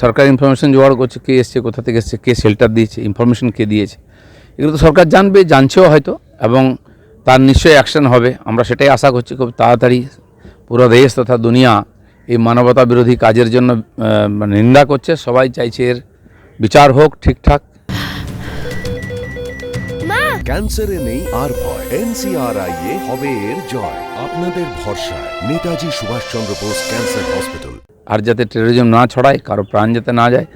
সরকার information জোগাড় করছে, কে এসছে, কোথা থেকে এসছে, কে শেল্টার দিয়েছে, ইনফরমেশন কে দিয়েছে, এগুলো তো সরকার জানবে, জানছেও হয়তো, এবং তার নিশ্চয়ই অ্যাকশন হবে। আমরা সেটাই আশা করছি খুব তাড়াতাড়ি। পুরো দেশ তথা দুনিয়া এই মানবতা বিরোধী কাজের জন্য নিন্দা করছে। সবাই চাইছে এর বিচার হোক ঠিকঠাক। ক্যান্সারে নেই আর ভয়, NCRI হবে এর জয়। আপনাদের ভরসা নেতাজি সুভাষচন্দ্র বোস ক্যান্সার হসপিটাল। আর যাতে টেরোরিজম না ছড়ায়, কারো প্রাণ যাতে না যায়,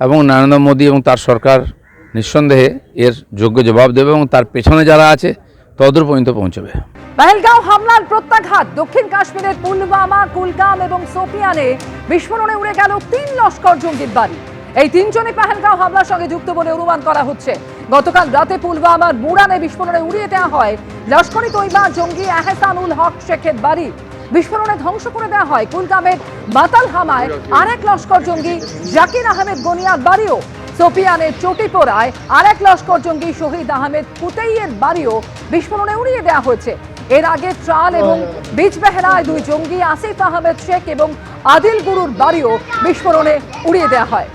এবং নরেন্দ্র মোদী এবং তার সরকার নিঃসন্দেহে এর যোগ্য জবাব দেবে এবং তার পেছনে যারা আছে তদূর পর্যন্ত পৌঁছবে। পহেলগাঁও হামলার প্রত্যাঘাত। দক্ষিণ কাশ্মীরের পুলওয়ামা, কুলগাম এবং সোপিয়ানে বিস্ফোরণে উড়ে গেল 3 লস্কর জঙ্গির বাড়ি। এই 3 জনই পহেলগাঁও হামলার সঙ্গে যুক্ত বলে অনুমান করা হচ্ছে। গতকাল রাতে পুলওয়ামার মুরানে বিস্ফোরণে উড়িয়ে দেওয়া হয় লস্কর ই তৈবা জঙ্গি এহসানুল হক শেখের বাড়ি। বিস্ফোরণে ধ্বংস করে দেওয়া হয় কুলগামের বাতাল হামায় আরেক লস্কর জঙ্গি জাকির আহমেদ গনিয়ার বাড়িও। সোপিয়ানের চটিপোড়ায় আরেক লস্কর জঙ্গি শহীদ আহমেদ কুতেইয়ের বাড়িও বিস্ফোরণে উড়িয়ে দেওয়া হয়েছে। এর আগে ত্রাল এবং বিজবেহরায় 2 জঙ্গি আসিফ আহমেদ শেখ এবং আদিল গুরুর বাড়িও বিস্ফোরণে উড়িয়ে দেওয়া হয়।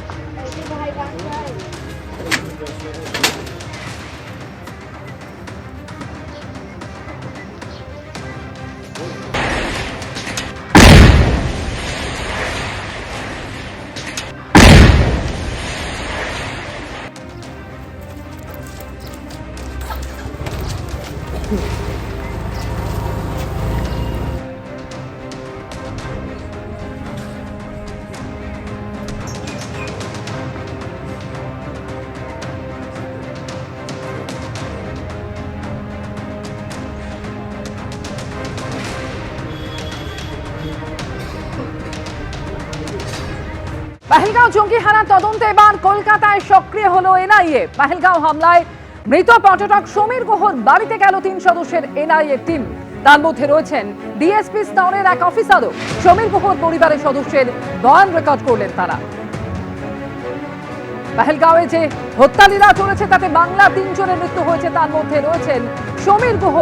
পহেলগাঁও জঙ্গি হানার তদন্তে এবার কলকাতায় সক্রিয় হলো এনআইএ। পহেলগাঁও হামলায় মৃত পর্যটক সমীর গুহর বাড়িতে গেল 3 সদস্যের এনআইএ টিম। তার মধ্যে রয়েছেন ডিএসপি স্তরের এক অফিসারও। সমীর গুহর পরিবারের সদস্যের বয়ান রেকর্ড করলেন তারা। পহেলগাঁওয়ে যে হত্যালীলা চলেছে তাতে বাংলা 3 জনের মৃত্যু হয়েছে, তার মধ্যে রয়েছেন সমীর গুহ।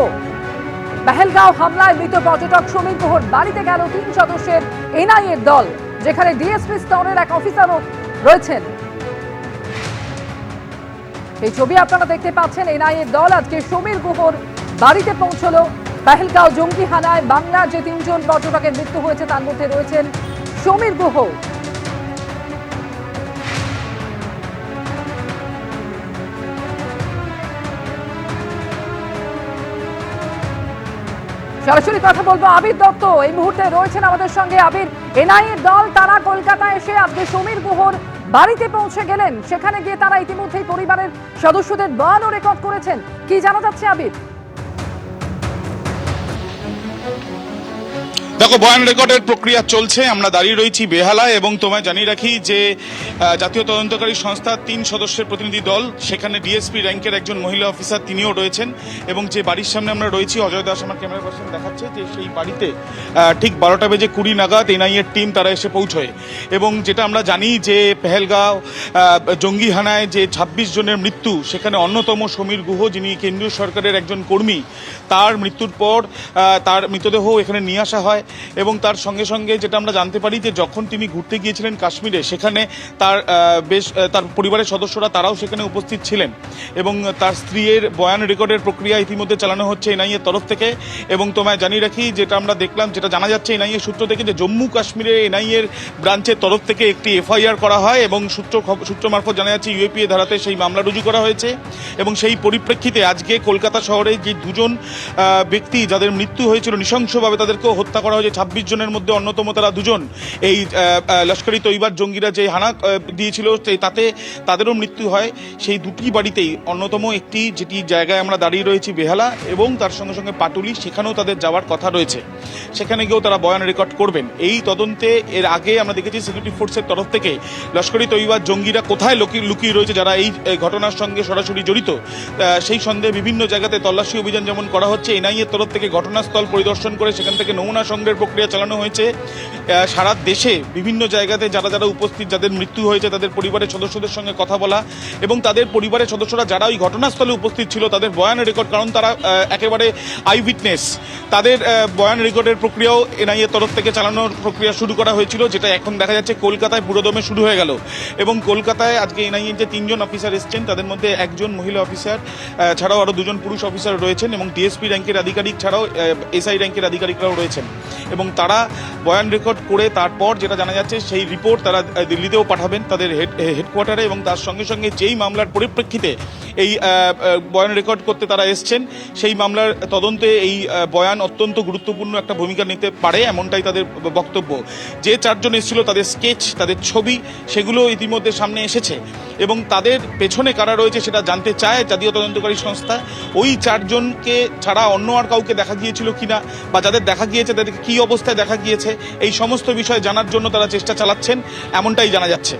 পহেলগাঁও হামলায় মৃত পর্যটক সমীর গুহর বাড়িতে গেল 3 সদস্যের এনআইএ দল, যেখানে ডিএসপি স্তরের এক অফিসারও রয়েছেন। এই ছবি আপনারা দেখতে পাচ্ছেন। এনআইএ দল আজকে সমীর গুহর বাড়িতে পৌঁছলো। পহেলগাঁও জঙ্গি হানায় বাংলার যে 3 জন পর্যটকের মৃত্যু হয়েছে তার মধ্যে রয়েছেন সমীর গুহ। সরাসরি কথা বলবো আবির দত্ত এই মুহূর্তে রয়েছেন আমাদের সঙ্গে। আবির, এনআইএ দল তারা কলকাতায় এসে আজকে সমীর গুহর বাড়িতে পৌঁছে গেলেন, সেখানে গিয়ে তারা ইতিমধ্যেই পরিবারের সদস্যদের বয়ানও রেকর্ড করেছেন, কি জানা যাচ্ছে আবির? দেখো, বয়ান রেকর্ডের প্রক্রিয়া চলছে। আমরা দাঁড়িয়ে রয়েছি বেহালায় এবং তোমায় জানিয়ে রাখি যে জাতীয় তদন্তকারী সংস্থার 3 সদস্যের প্রতিনিধি দল, সেখানে ডিএসপি র্যাঙ্কের একজন মহিলা অফিসার তিনিও রয়েছেন। এবং যে বাড়ির সামনে আমরা রয়েছি, অজয় দাস আমার ক্যামেরা পার্সন দেখাচ্ছে যে সেই বাড়িতে ঠিক 12:20 নাগাদ এনআইএর টিম তারা এসে পৌঁছয়। এবং যেটা আমরা জানি যে পহেলগাঁও জঙ্গি হানায় যে 26 জনের মৃত্যু, সেখানে অন্যতম সমীর গুহ, যিনি কেন্দ্রীয় সরকারের একজন কর্মী, তার মৃত্যুর পর তার মৃতদেহ এখানে নিয়ে আসা হয়। এবং তার সঙ্গে সঙ্গে যেটা আমরা জানতে পারি যে যখন তিনি ঘুরতে গিয়েছিলেন কাশ্মীরে, সেখানে তার পরিবারের সদস্যরা তারাও সেখানে উপস্থিত ছিলেন। এবং তার স্ত্রীর বয়ান রেকর্ডের প্রক্রিয়া ইতিমধ্যে চালানো হচ্ছে এনআইএর তরফ থেকে। এবং তোমায় জানিয়ে রাখি, যেটা আমরা দেখলাম, যেটা জানা যাচ্ছে এনআইএর সূত্র থেকে, যে জম্মু কাশ্মীরে এনআইএর ব্রাঞ্চের তরফ থেকে একটি এফআইআর করা হয় এবং সূত্র মারফত জানা যাচ্ছে ইউএপিএ ধারাতে সেই মামলা রুজু করা হয়েছে। এবং সেই পরিপ্রেক্ষিতে আজকে কলকাতা শহরে যে 2 জন ব্যক্তি যাদের মৃত্যু হয়েছিল নৃশংসভাবে, তাদেরকেও হত্যা করা হয়েছে। 26 জনের মধ্যে অন্যতম তারা 2 জন। এই লস্কর ই তৈবার জঙ্গিরা যে হানা দিয়েছিল তাতে তাদেরও মৃত্যু হয়। সেই 2টি বাড়িতেই অন্যতম একটি, যেটি জায়গায় আমরা দাঁড়িয়ে রয়েছি বেহালা, এবং তার সঙ্গে সঙ্গে পাটুলি, সেখানেও তাদের যাওয়ার কথা রয়েছে। সেখানে গিয়েও তারা বয়ান রেকর্ড করবেন। এই তদন্তে এর আগে আমরা দেখেছি সিকিউরিটি ফোর্সের তরফ থেকে লস্কর ই তৈবার জঙ্গিরা কোথায় লুকিয়ে রয়েছে, যারা এই ঘটনার সঙ্গে সরাসরি জড়িত, সেই সন্দেহে বিভিন্ন জায়গাতে তল্লাশি অভিযান যেমন করা হচ্ছে। এনআইএর তরফ থেকে ঘটনাস্থল পরিদর্শন করে সেখান থেকে নমুনা সংগ্রহের রেকর্ডের প্রক্রিয়া চালানো হয়েছে। সারা দেশে বিভিন্ন জায়গাতে যারা যারা উপস্থিত, যাদের মৃত্যু হয়েছে তাদের পরিবারের সদস্যদের সঙ্গে কথা বলা এবং তাদের পরিবারের সদস্যরা যারা ওই ঘটনাস্থলে উপস্থিত ছিল তাদের বয়ান রেকর্ড, কারণ তারা একেবারে আই উইটনেস, তাদের বয়ান রেকর্ডের প্রক্রিয়াও এনআইএ তরফ থেকে চালানোর প্রক্রিয়া শুরু করা হয়েছিল, যেটা এখন দেখা যাচ্ছে কলকাতায় পুরোদমে শুরু হয়ে গেল। এবং কলকাতায় আজকে এনআইএর যে 3জন অফিসার এসছেন তাদের মধ্যে একজন মহিলা অফিসার ছাড়াও আরও 2জন পুরুষ অফিসার রয়েছেন এবং ডিএসপি র্যাঙ্কের আধিকারিক ছাড়াও এসআই র্যাঙ্কের আধিকারিকরাও রয়েছেন। এবং তারা বয়ান রেকর্ড করে তারপর যেটা জানা যাচ্ছে সেই রিপোর্ট তারা দিল্লিতেও পাঠাবেন তাদের হেডকোয়ার্টারে, এবং তার সঙ্গে সঙ্গে যেই মামলার পরিপ্রেক্ষিতে এই বয়ান রেকর্ড করতে তারা এসছেন সেই মামলার তদন্তে এই বয়ান অত্যন্ত গুরুত্বপূর্ণ একটা ভূমিকা নিতে পারে, এমনটাই তাদের বক্তব্য। যে 4জন এসেছিল তাদের স্কেচ, তাদের ছবি, সেগুলো ইতিমধ্যে সামনে এসেছে এবং তাদের পেছনে কারা রয়েছে সেটা জানতে চায় জাতীয় তদন্তকারী সংস্থা। ওই 4জনকে ছাড়া অন্য আর কাউকে দেখা গিয়েছিল কিনা বা যাদের দেখা গিয়েছে তাদেরকে কী অবস্থায় দেখা গিয়েছে, এই সমস্ত বিষয় জানার জন্য তারা চেষ্টা চালাচ্ছেন, এমনটাই জানা যাচ্ছে।